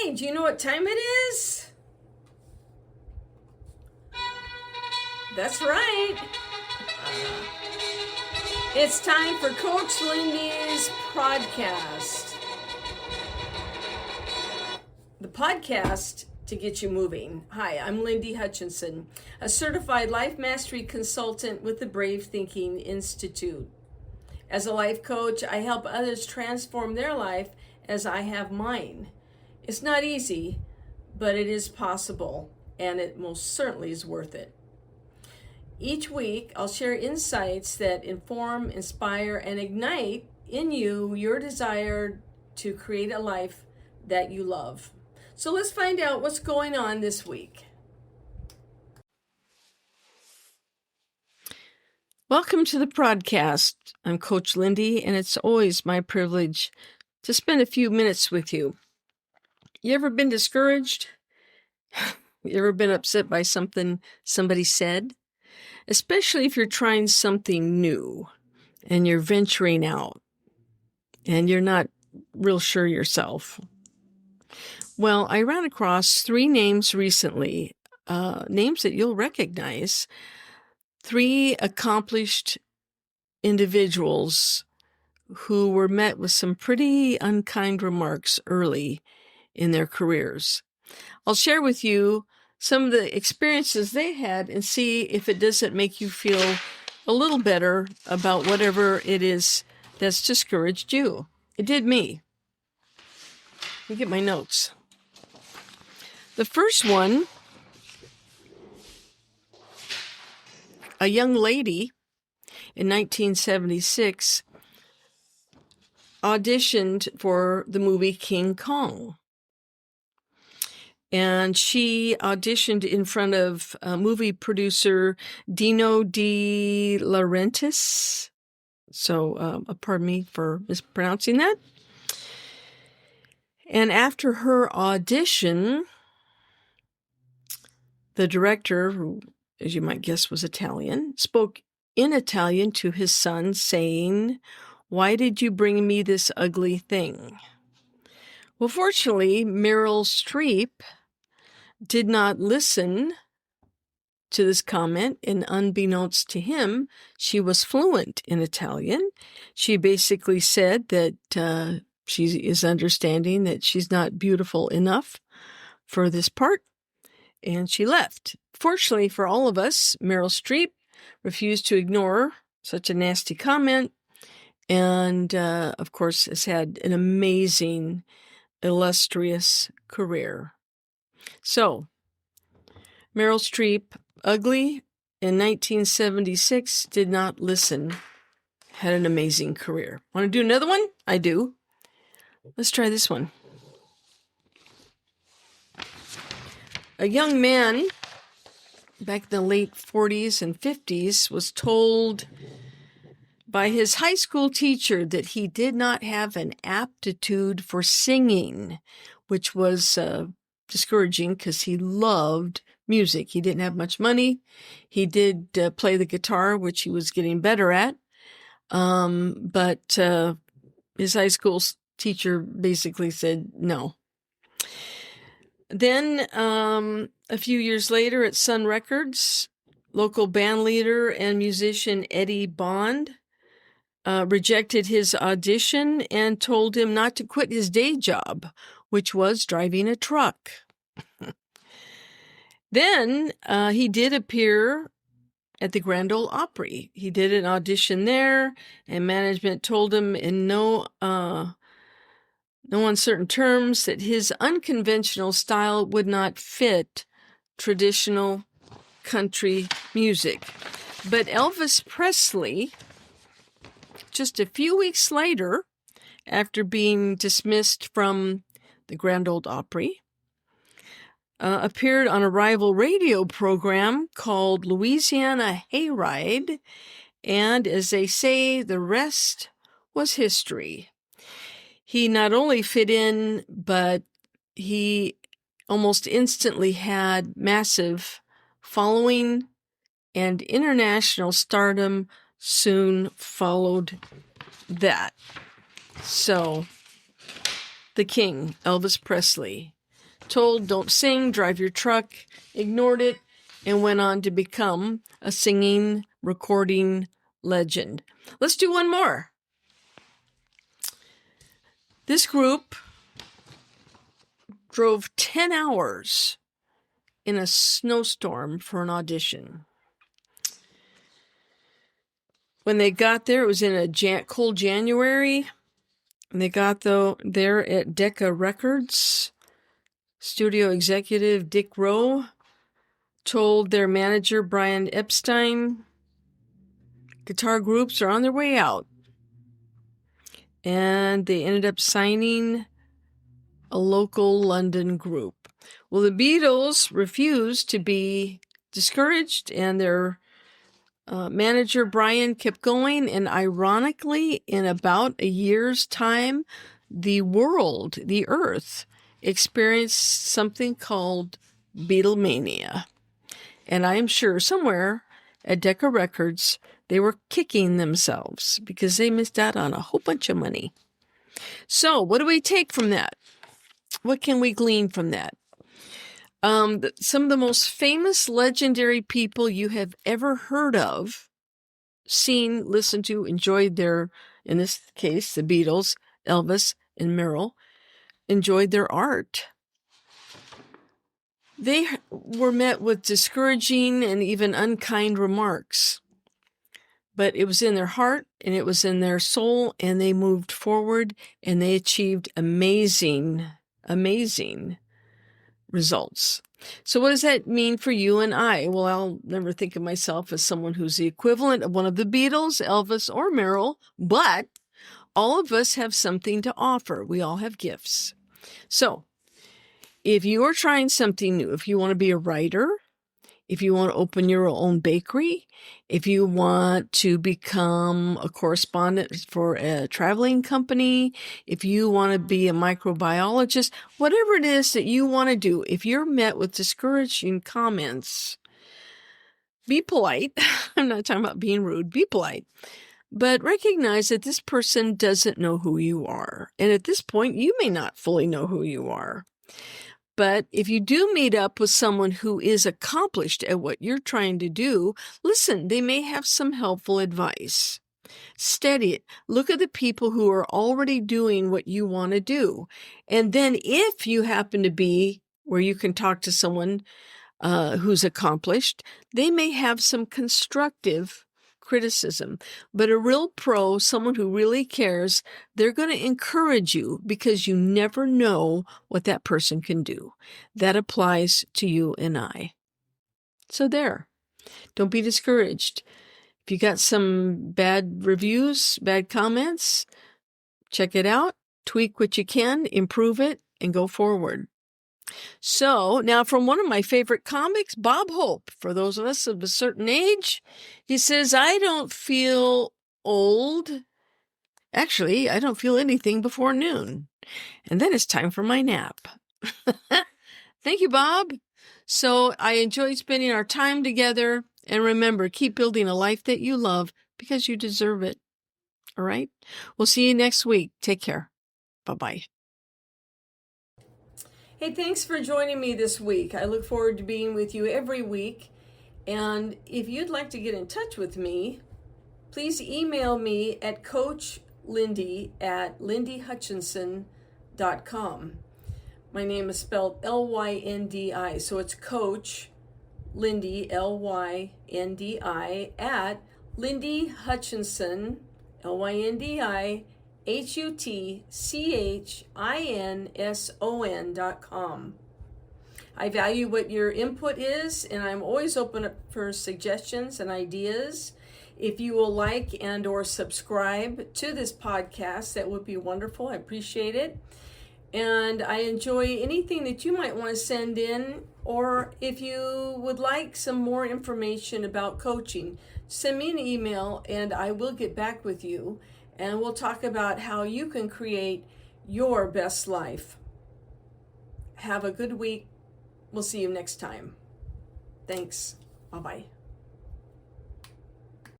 Hey, do you know what time it is? That's right. It's time for Coach Lindy's podcast. The podcast to get you moving. Hi, I'm Lindy Hutchinson, a certified life mastery consultant with the Brave Thinking Institute. As a life coach, I help others transform their life as I have mine. It's not easy, but it is possible, and it most certainly is worth it. Each week, I'll share insights that inform, inspire, and ignite in you your desire to create a life that you love. So let's find out what's going on this week. Welcome to the podcast. I'm Coach Lindy, and it's always my privilege to spend a few minutes with you. You ever been discouraged? You ever been upset by something somebody said? Especially if you're trying something new and you're venturing out and you're not real sure yourself. Well, I ran across 3 names recently, names that you'll recognize. 3 accomplished individuals who were met with some pretty unkind remarks early in their careers. I'll share with you some of the experiences they had and see if it doesn't make you feel a little better about whatever it is that's discouraged you. It did me. Let me get my notes. The first one, a young lady in 1976 auditioned for the movie King Kong. And she auditioned in front of movie producer Dino De Laurentiis. So, pardon me for mispronouncing that. And after her audition, the director, who, as you might guess, was Italian, spoke in Italian to his son, saying, "Why did you bring me this ugly thing?" Well, fortunately, Meryl Streep did not listen to this comment, and unbeknownst to him, she was fluent in Italian. She basically said that she is understanding that she's not beautiful enough for this part, and she left. Fortunately for all of us, Meryl Streep refused to ignore such a nasty comment, and of course has had an amazing, illustrious career. So, Meryl Streep, ugly in 1976, did not listen, had an amazing career. Want to do another one? I do. Let's try this one. A young man back in the late 40s and 50s was told by his high school teacher that he did not have an aptitude for singing, which was discouraging because he loved music. He didn't have much money. He did play the guitar, which he was getting better at. But his high school teacher basically said no. Then a few years later at Sun Records, local band leader and musician Eddie Bond rejected his audition and told him not to quit his day job, which was driving a truck. Then he did appear at the Grand Ole Opry. He did an audition there, and management told him in no uncertain terms that his unconventional style would not fit traditional country music. But Elvis Presley, just a few weeks later, after being dismissed from the Grand Ole Opry, appeared on a rival radio program called Louisiana Hayride, and as they say, the rest was history. He not only fit in, but he almost instantly had massive following, and international stardom soon followed that. So, the king, Elvis Presley, told don't sing, drive your truck, ignored it, and went on to become a singing, recording legend. Let's do one more. This group drove 10 hours in a snowstorm for an audition. When they got there, it was in a cold January, and they got there at Decca Records. Studio executive Dick Rowe told their manager Brian Epstein, guitar groups are on their way out. And they ended up signing a local London group. Well, the Beatles refused to be discouraged, and their manager Brian kept going. And ironically, in about a year's time, the world, the earth, experienced something called Beatlemania. And I am sure somewhere at Decca Records, they were kicking themselves because they missed out on a whole bunch of money. So what do we take from that? What can we glean from that? Some of the most famous, legendary people you have ever heard of, seen, listened to, enjoyed their, in this case, the Beatles, Elvis and Merrill, enjoyed their art. They were met with discouraging and even unkind remarks. But it was in their heart and it was in their soul, and they moved forward and they achieved amazing results. So what does that mean for you and I? Well, I'll never think of myself as someone who's the equivalent of one of the Beatles, Elvis, or Merrill, but all of us have something to offer. We all have gifts. So if you are trying something new, if you want to be a writer, if you want to open your own bakery, if you want to become a correspondent for a traveling company, if you want to be a microbiologist, whatever it is that you want to do, if you're met with discouraging comments, be polite. I'm not talking about being rude. Be polite. But recognize that this person doesn't know who you are. And at this point, you may not fully know who you are. But if you do meet up with someone who is accomplished at what you're trying to do, listen, they may have some helpful advice. Study it. Look at the people who are already doing what you want to do. And then if you happen to be where you can talk to someone who's accomplished, they may have some constructive criticism. But a real pro, someone who really cares, they're going to encourage you because you never know what that person can do. That applies to you and I. So there. Don't be discouraged. If you got some bad reviews, bad comments, check it out, tweak what you can, improve it, and go forward. So now from one of my favorite comics, Bob Hope, for those of us of a certain age, he says, I don't feel old. Actually, I don't feel anything before noon. And then it's time for my nap. Thank you, Bob. So I enjoyed spending our time together. And remember, keep building a life that you love because you deserve it. All right? We'll see you next week. Take care. Bye-bye. Hey, thanks for joining me this week. I look forward to being with you every week. And if you'd like to get in touch with me, please email me at coachlindy@lindyhutchinson.com. My name is spelled L-Y-N-D-I, so it's Coach Lindy, L-Y-N-D-I, at Lindy Hutchinson, LYNDYHUTCHINSON.com. I value what your input is, and I'm always open up for suggestions and ideas. If you will like and or subscribe to this podcast, that would be wonderful. I appreciate it. And I enjoy anything that you might want to send in, or if you would like some more information about coaching, send me an email and I will get back with you. And we'll talk about how you can create your best life. Have a good week. We'll see you next time. Thanks. Bye-bye.